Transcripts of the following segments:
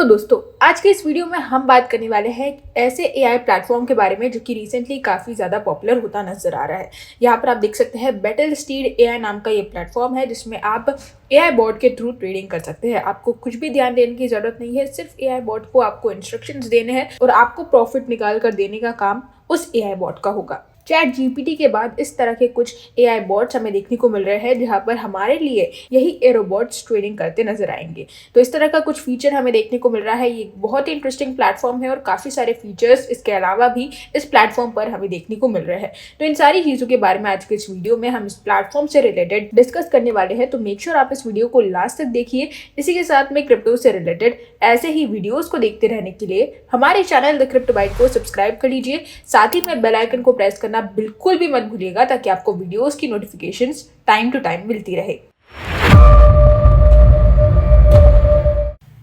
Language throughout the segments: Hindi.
तो दोस्तों, आज के इस वीडियो में हम बात करने वाले हैं ऐसे एआई प्लेटफॉर्म के बारे में जो कि रिसेंटली काफ़ी ज़्यादा पॉपुलर होता नजर आ रहा है। यहाँ पर आप देख सकते हैं बैटल स्टीड एआई नाम का ये प्लेटफॉर्म है जिसमें आप एआई बॉट के थ्रू ट्रेडिंग कर सकते हैं। आपको कुछ भी ध्यान देने की जरूरत नहीं है, सिर्फ एआई बॉट को आपको इंस्ट्रक्शंस देने हैं और आपको प्रॉफिट निकाल कर देने का काम उस एआई बॉट का होगा। चैट जीपीटी के बाद इस तरह के कुछ एआई बॉट्स हमें देखने को मिल रहे हैं जहां पर हमारे लिए यही एरोबॉट्स ट्रेडिंग करते नजर आएंगे। तो इस तरह का कुछ फीचर हमें देखने को मिल रहा है। ये बहुत ही इंटरेस्टिंग प्लेटफॉर्म है और काफ़ी सारे फीचर्स इसके अलावा भी इस प्लेटफॉर्म पर हमें देखने को मिल रहे हैं। तो इन सारी चीज़ों के बारे में आज के इस वीडियो में हम इस प्लेटफॉर्म से रिलेटेड डिस्कस करने वाले हैं। तो मेक श्योर आप इस वीडियो को लास्ट तक देखिए। इसी के साथ में क्रिप्टो से रिलेटेड ऐसे ही वीडियोस को देखते रहने के लिए हमारे चैनल द क्रिप्टो बाइट को सब्सक्राइब कर लीजिए। साथ ही में बेल आइकन को प्रेस करना बिल्कुल भी मत भूलिएगा ताकि आपको वीडियोस की नोटिफिकेशंस टाइम टू टाइम मिलती रहे।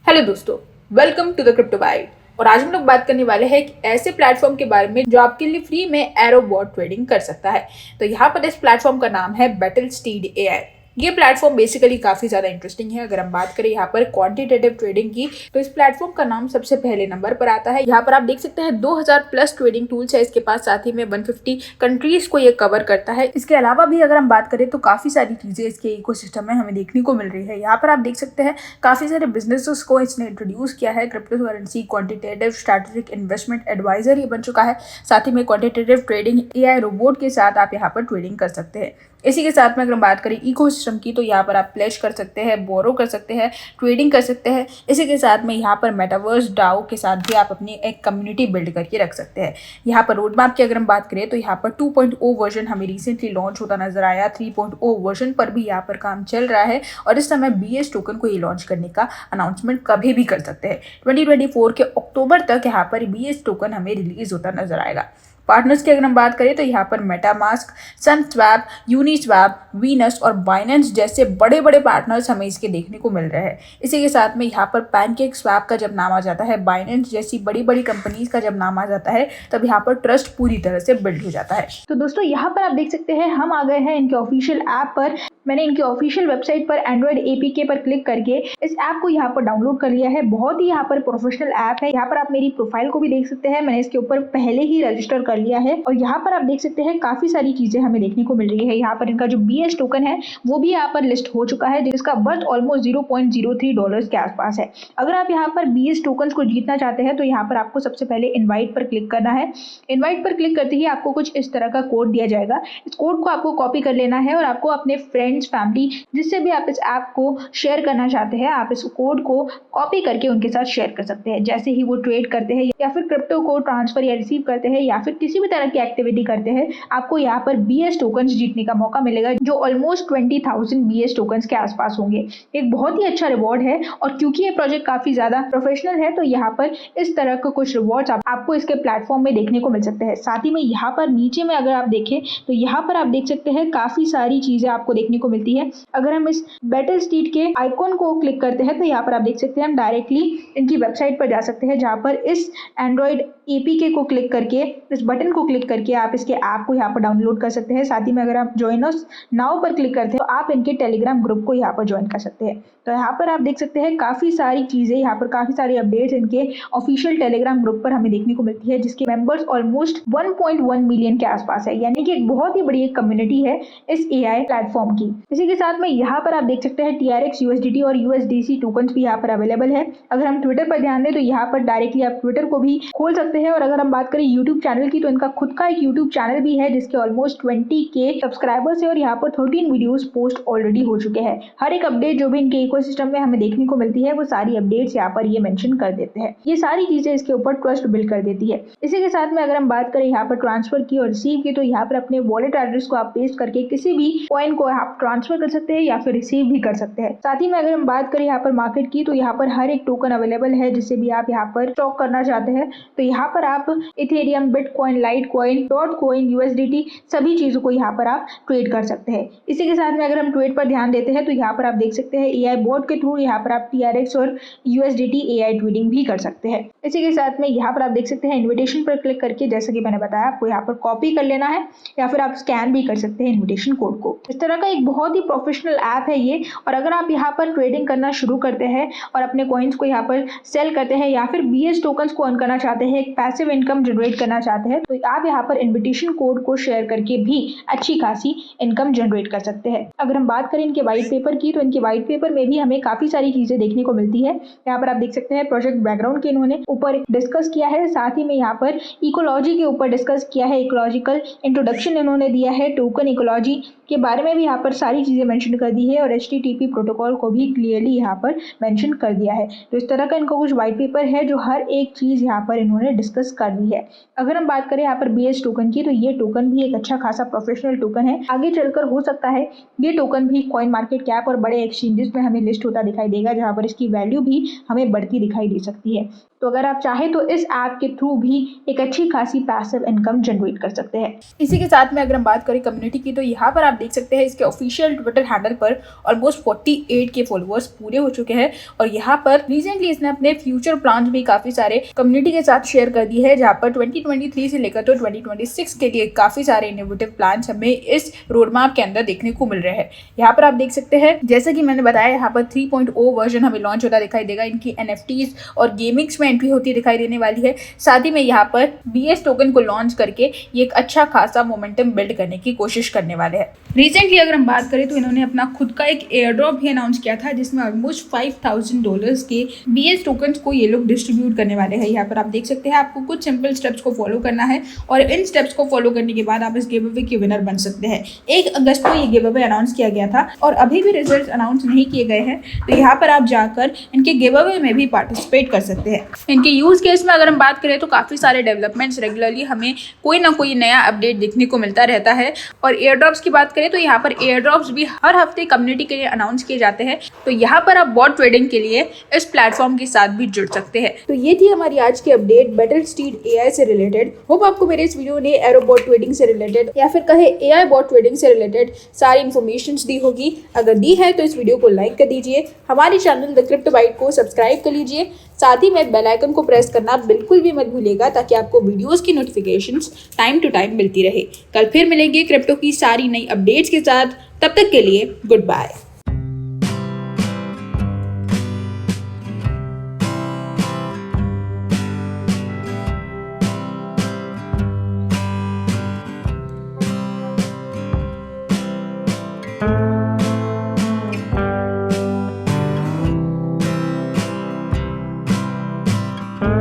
हेलो दोस्तों, welcome to the Crypto Byte. और आज हम लोग बात करने वाले हैं कि ऐसे प्लेटफॉर्म के बारे में जो आपके लिए फ्री में एरोबॉट ट्रेडिंग कर सकता है। तो यहाँ पर इस प्लेटफॉर्म का नाम है बैटल स्टीड एआई। ये प्लेटफॉर्म बेसिकली काफ़ी ज़्यादा इंटरेस्टिंग है। अगर हम बात करें यहाँ पर क्वांटिटेटिव ट्रेडिंग की तो इस प्लेटफॉर्म का नाम सबसे पहले नंबर पर आता है। यहाँ पर आप देख सकते हैं 2000 प्लस ट्रेडिंग टूल्स है इसके पास, साथ ही में 150 कंट्रीज को ये कवर करता है। इसके अलावा भी अगर हम बात करें तो काफ़ी सारी चीज़ें इसके इकोसिस्टम में हमें देखने को मिल रही है। यहाँ पर आप देख सकते हैं काफ़ी सारे बिजनेसेस को इसने इंट्रोड्यूस किया है। Cryptocurrency, quantitative strategic investment advisor ये बन चुका है। साथ ही में क्वांटिटेटिव ट्रेडिंग एआई रोबोट के साथ आप यहाँ पर ट्रेडिंग कर सकते हैं। इसी के साथ में अगर हम बात करें इकोसिस्टम की तो यहाँ पर आप प्लेज कर सकते हैं, बोरो कर सकते हैं, ट्रेडिंग कर सकते हैं। इसी के साथ में यहाँ पर मेटावर्स डाओ के साथ भी आप अपनी एक कम्युनिटी बिल्ड करके रख सकते हैं। यहाँ पर रोड मैप की अगर हम बात करें तो यहाँ पर 2.0 वर्जन हमें रिसेंटली लॉन्च होता नजर आया। 3.0 वर्जन पर भी यहाँ पर काम चल रहा है और इस समय BS टोकन को ये लॉन्च करने का अनाउंसमेंट कभी भी कर सकते हैं। 2024 के अक्टूबर तक यहाँ पर BS टोकन हमें रिलीज होता नजर आएगा। पार्टनर्स की अगर हम बात करें तो यहाँ पर मेटामास्क, सनस्वैप, यूनिस्वैप, वीनस और बाइनेंस जैसे बड़े बड़े पार्टनर्स हमें इसके देखने को मिल रहे हैं। इसी के साथ में यहाँ पर पैनकेक स्वैप का जब नाम आ जाता है, बाइनेंस जैसी बड़ी बड़ी कंपनीज का जब नाम आ जाता है, तब यहाँ पर ट्रस्ट पूरी तरह से बिल्ड हो जाता है। तो दोस्तों, यहाँ पर आप देख सकते हैं हम आ गए हैं इनके ऑफिशियल ऐप पर। मैंने इनकी ऑफिशियल वेबसाइट पर एंड्रॉइड APK पर क्लिक करके इस ऐप को यहाँ पर डाउनलोड कर लिया है। बहुत ही यहाँ पर प्रोफेशनल ऐप है। यहाँ पर आप मेरी प्रोफाइल को भी देख सकते हैं, मैंने इसके ऊपर पहले ही रजिस्टर कर लिया है। और यहाँ पर आप देख सकते हैं काफी सारी चीजें हमें देखने को मिल रही है। यहाँ पर इनका जो BS टोकन है वो भी यहाँ पर लिस्ट हो चुका है जिसका वर्थ ऑलमोस्ट $0.03 के आसपास है। अगर आप यहाँ पर BS टोकन को जीतना चाहते हैं तो यहाँ पर आपको सबसे पहले इन्वाइट पर क्लिक करना है। इन्वाइट पर क्लिक करते ही आपको कुछ इस तरह का कोड दिया जाएगा। इस कोड को आपको कॉपी कर लेना है और आपको अपने फ्रेंड्स, फैमिली, जिससे भी आप इस ऐप को शेयर करना चाहते हैं, आप इस कोड को कॉपी करके उनके साथ शेयर कर सकते हैं। जैसे ही वो ट्रेड करते हैं या फिर क्रिप्टो को ट्रांसफर या रिसीव करते हैं या फिर किसी भी तरह की एक्टिविटी करते हैं, आपको यहाँ पर BS टोकन जीतने का मौका मिलेगा जो ऑलमोस्ट 20,000 BS टोकन के आसपास होंगे। एक बहुत ही अच्छा रिवॉर्ड है और क्योंकि ये प्रोजेक्ट काफी ज्यादा प्रोफेशनल है तो यहाँ पर इस तरह के कुछ रिवॉर्ड्स आपको इसके प्लेटफॉर्म में देखने को मिल सकते हैं। साथ ही में यहाँ पर नीचे में अगर आप देखें तो यहाँ पर आप देख सकते हैं काफी सारी चीजें आपको देखने को मिलती है। अगर हम इस बैटल स्टीड के आइकॉन को क्लिक करते हैं तो यहाँ पर आप देख सकते हैं हम डायरेक्टली इनकी वेबसाइट पर जा सकते हैं, जहाँ पर इस एंड्रॉइड APK को क्लिक करके, इस बटन को क्लिक करके आप इसके ऐप को यहाँ पर डाउनलोड कर सकते हैं। साथ ही में अगर आप ज्वाइन अस नाउ पर क्लिक करते हैं तो आप इनके टेलीग्राम ग्रुप को यहाँ पर ज्वाइन कर सकते हैं। तो यहाँ पर आप देख सकते हैं काफी सारी चीजें, यहाँ पर काफी सारी अपडेट्स इनके ऑफिशियल टेलीग्राम ग्रुप पर हमें देखने को मिलती है जिसके मेंबर्स ऑलमोस्ट 1.1 मिलियन के आसपास है, यानी कि एक बहुत ही बड़ी एक कम्युनिटी है इस AI प्लेटफॉर्म की। इसी के साथ में यहाँ पर आप देख सकते हैं TRX, USDT और USDC टोकन भी यहाँ पर अवेलेबल है। अगर हम ट्विटर पर ध्यान दें तो यहाँ पर डायरेक्टली आप ट्विटर को भी खोल सकते हैं। और अगर हम बात करें यूट्यूब चैनल की तो इनका खुद का एक यूट्यूब चैनल भी है जिसके ऑलमोस्ट 20K सब्सक्राइबर्स है और यहाँ पर 13 वीडियोस पोस्ट ऑलरेडी हो चुके हैं। हर एक अपडेट जो भी इनके इकोसिस्टम में हमें देखने को मिलती है वो सारी अपडेट्स यहाँ पर ये मेंशन कर देते हैं। ये सारी चीजें इसके ऊपर ट्रस्ट बिल्ड कर देती है। इसी के साथ में अगर हम बात करें यहाँ पर ट्रांसफर की और रिसीव की तो यहाँ पर अपने वॉलेट एड्रेस को आप पेस्ट करके किसी भी कॉइन को आप ट्रांसफर कर सकते हैं या फिर रिसीव भी कर सकते हैं। साथ ही में अगर हम बात करें यहाँ पर मार्केट की तो यहाँ पर हर एक टोकन अवेलेबल है जिसे भी आप यहाँ पर स्टॉक करना चाहते हैं। तो यहाँ पर आप इथेरियम, बिटकॉइन, लाइटकॉइन, डॉटकॉइन, USDT सभी चीजों को यहाँ पर आप ट्रेड कर सकते हैं। इसी के साथ में अगर हम ट्रेड पर ध्यान देते हैं तो यहाँ पर आप देख सकते हैं AI बॉट के थ्रू यहाँ पर आप TRX और USDT AI ट्रेडिंग भी कर सकते हैं। इसी के साथ में यहाँ पर आप देख सकते हैं इन्विटेशन पर क्लिक करके, जैसे कि मैंने बताया, आपको यहाँ पर कॉपी कर लेना है या फिर आप स्कैन भी कर सकते हैं इन्विटेशन कोड को। इस तरह का एक बहुत ही प्रोफेशनल ऐप है ये। और अगर आप यहाँ पर ट्रेडिंग करना शुरू करते हैं और अपने कॉइन्स को यहाँ पर सेल करते हैं या फिर BS टोकन्स को अर्न करना चाहते हैं, एक पैसिव इनकम जनरेट करना चाहते हैं, तो आप यहाँ पर इन्विटेशन कोड को शेयर करके भी अच्छी खासी इनकम जनरेट कर सकते हैं। अगर हम बात करें इनके व्हाइट पेपर की, तो इनके व्हाइट पेपर में भी हमें काफ़ी सारी चीज़ें देखने को मिलती है। यहाँ पर आप देख सकते हैं प्रोजेक्ट बैकग्राउंड के इन्होंने ऊपर डिस्कस किया है, साथ ही में यहाँ पर इकोलॉजी के ऊपर डिस्कस किया है, इकोलॉजिकल इंट्रोडक्शन इन्होंने दिया है, टोकन इकोलॉजी के बारे में भी यहाँ पर सारी चीज़ें मेंशन कर दी है और HTTP प्रोटोकॉल को भी क्लियरली यहाँ पर मेंशन कर दिया है। तो इस तरह का इनका कुछ व्हाइट पेपर है जो हर एक चीज़ यहाँ पर इन्होंने डिस्कस कर दी है। अगर हम बात करें यहाँ पर BS टोकन की, तो ये टोकन भी एक अच्छा खासा प्रोफेशनल टोकन है। आगे चलकर हो सकता है ये टोकन भी कॉइन मार्केट कैप और बड़े एक्सचेंजेस में हमें लिस्ट होता दिखाई देगा, जहाँ पर इसकी वैल्यू भी हमें बढ़ती दिखाई दे सकती है। तो अगर आप चाहें तो इस ऐप के थ्रू भी एक अच्छी खासी पैसिव इनकम जनरेट कर सकते हैं। इसी के साथ में अगर हम बात करें कम्युनिटी की, तो यहाँ पर आप देख सकते हैं इसके ऑफिशियल ट्विटर हैंडल पर ऑलमोस्ट 48 के फॉलोअर्स पूरे हो चुके हैं। और यहाँ पर रिसेंटली इसने अपने फ्यूचर प्लान भी काफी सारे कम्युनिटी के साथ शेयर कर दिए है, जहाँ पर 2023 से लेकर तो 2026 के लिए काफी सारे इनोवेटिव प्लान हमें इस रोड मैप के अंदर देखने को मिल रहे हैं। यहाँ पर आप देख सकते हैं, जैसे कि मैंने बताया, यहाँ पर 3.0 वर्जन हमें लॉन्च होता दिखाई देगा। इनकी NFTs और गेमिंग्स में एंट्री होती दिखाई देने वाली है। साथ ही में यहाँ पर BS टोकन को लॉन्च करके ये एक अच्छा खासा मोमेंटम बिल्ड करने की कोशिश करने वाले हैं। रिसेंटली अगर हम बात करें तो इन्होंने अपना खुद का एक एयर ड्रॉप भी अनाउंस किया था, जिसमें ऑलमोस्ट $5000 के BS टोकन्स को ये लोग डिस्ट्रीब्यूट करने वाले हैं। यहाँ पर आप देख सकते हैं, आपको कुछ सिंपल स्टेप्स को फॉलो करना है और इन स्टेप्स को फॉलो करने के बाद आप इस गिव अवे के विनर बन सकते हैं। 1 अगस्त को ये गिव अवे अनाउंस किया गया था और अभी भी रिजल्ट अनाउंस नहीं किए गए हैं, तो यहाँ पर आप जाकर इनके गिव अवे में भी पार्टिसिपेट कर सकते हैं। इनके यूज केस में अगर हम बात करें तो काफ़ी सारे डेवलपमेंट्स रेगुलरली हमें कोई ना कोई नया अपडेट देखने को मिलता रहता है। और एयर ड्रॉप्स की बात करें तो यहाँ पर एयर ड्रॉप्स भी हर हफ्ते कम्युनिटी के लिए अनाउंस किए जाते हैं, तो यहाँ पर आप बॉट ट्रेडिंग के लिए इस प्लेटफॉर्म के साथ भी जुड़ सकते हैं। तो ये थी हमारी आज की अपडेट बैटलस्टीड AI से रिलेटेड। होप आपको मेरे इस वीडियो ने एरो बॉट ट्रेडिंग से रिलेटेड या फिर कहे AI बॉट ट्रेडिंग से रिलेटेड सारी इन्फॉर्मेशन दी होगी। अगर दी है तो इस वीडियो को लाइक कर दीजिए, हमारे चैनल द क्रिप्टो बाइट को सब्सक्राइब कर लीजिए, साथ ही में बेल आइकन को प्रेस करना बिल्कुल भी मत भूलिएगा, ताकि आपको वीडियोस की नोटिफिकेशंस टाइम टू टाइम मिलती रहे। कल फिर मिलेंगे क्रिप्टो की सारी नई अपडेट्स के साथ, तब तक के लिए गुड बाय।